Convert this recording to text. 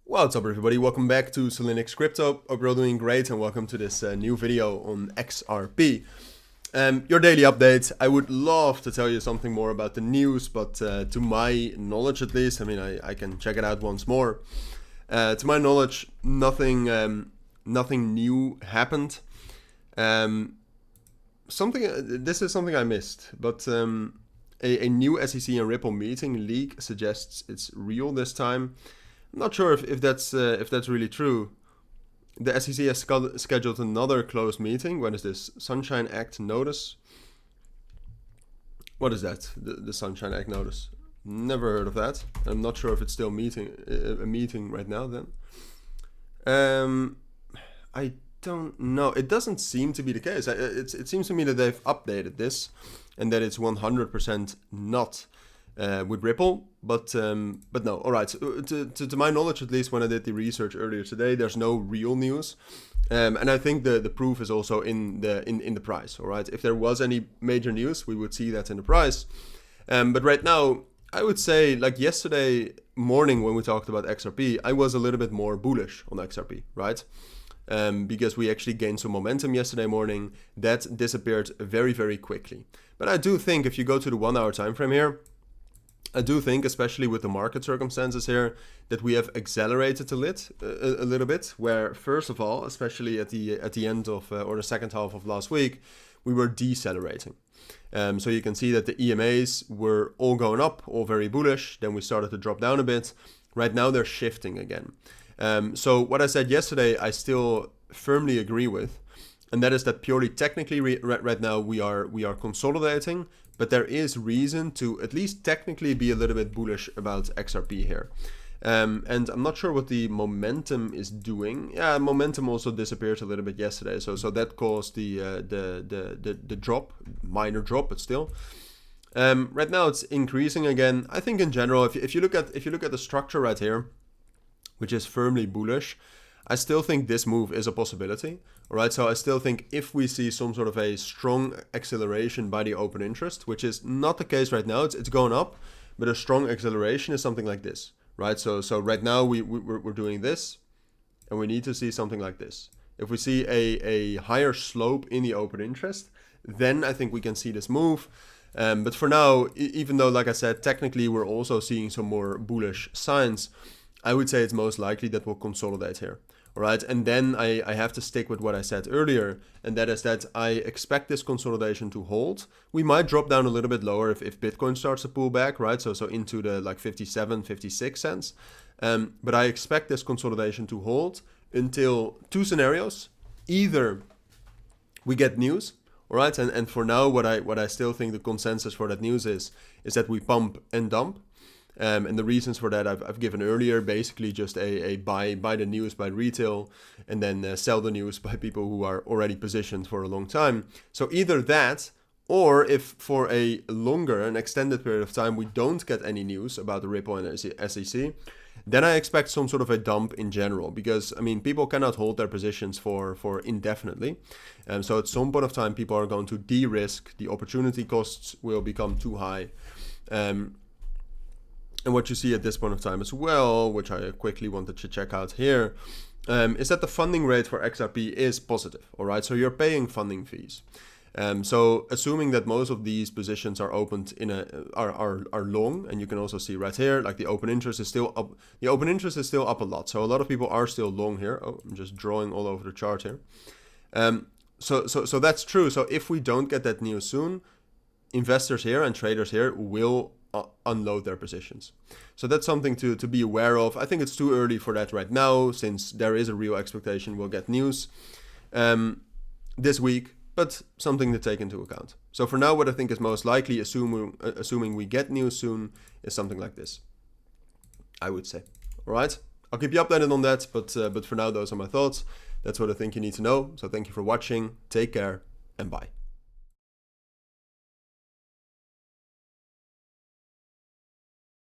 What's up everybody, welcome back to Cilinix Crypto. Hope you're all doing great and welcome to this new video on XRP. Your daily update. I would love to tell you something more about the news, but to my knowledge at least, I mean I can check it out once more. To my knowledge, nothing new happened. This is something I missed, but a new SEC and Ripple meeting leak suggests it's real this time. I'm not sure if that's really true. The SEC has scheduled another closed meeting. When is this? Sunshine Act notice? What is that? The Sunshine Act notice? Never heard of that. I'm not sure if it's still a meeting right now then. I don't know. It doesn't seem to be the case. It seems to me that they've updated this and that it's 100% not with Ripple, but no. All right. To my knowledge, at least when I did the research earlier today, there's no real news, and I think the proof is also in the price. All right. If there was any major news, we would see that in the price. But right now, I would say like yesterday morning when we talked about XRP, I was a little bit more bullish on XRP, right? Because we actually gained some momentum yesterday morning that disappeared very, very quickly. But I do think if you go to the 1 hour time frame here, I do think, especially with the market circumstances here, that we have accelerated a little bit. Where first of all, especially at the end of or the second half of last week, we were decelerating. So you can see that the EMAs were all going up, all very bullish. Then we started to drop down a bit. Right now they're shifting again. So what I said yesterday, I still firmly agree with, and that is that purely technically right now we are consolidating. But there is reason to at least technically be a little bit bullish about XRP here. And I'm not sure what the momentum is doing. Yeah, momentum also disappeared a little bit yesterday. So that caused the drop, minor drop, but still. Right now it's increasing again. I think in general, if you look at the structure right here, which is firmly bullish, I still think this move is a possibility. All right, so I still think if we see some sort of a strong acceleration by the open interest, which is not the case right now, it's going up, but a strong acceleration is something like this, right? So right now we're doing this, and we need to see something like this. If we see a higher slope in the open interest, then I think we can see this move. But for now, even though, like I said, technically we're also seeing some more bullish signs, I would say it's most likely that we'll consolidate here. All right, and then I have to stick with what I said earlier, and that is that I expect this consolidation to hold. We might drop down a little bit lower if Bitcoin starts to pull back, right? So into the like 57, 56 cents. But I expect this consolidation to hold until two scenarios. Either we get news, all right, and for now what I still think the consensus for that news is that we pump and dump. And the reasons for that I've given earlier, basically just a buy the news by retail and then sell the news by people who are already positioned for a long time. So either that, or if for an extended period of time we don't get any news about the Ripple and SEC, then I expect some sort of a dump in general, because I mean people cannot hold their positions for indefinitely. So at some point of time people are going to de-risk, the opportunity costs will become too high. And what you see at this point of time as well, which I quickly wanted to check out here, is that the funding rate for XRP is positive. All right, so you're paying funding fees. So assuming that most of these positions are opened are long, and you can also see right here, like the open interest is still up. The open interest is still up a lot. So a lot of people are still long here. Oh, I'm just drawing all over the chart here. So that's true. So if we don't get that news soon, investors here and traders here will unload their positions. So that's something to be aware of. I think it's too early for that right now, since there is a real expectation we'll get news this week, but something to take into account. So for now, what I think is most likely, assuming we get news soon, is something like this, I would say. All right, I'll keep you updated on that, but for now, those are my thoughts. That's what I think you need to know. So thank you for watching, take care, and bye.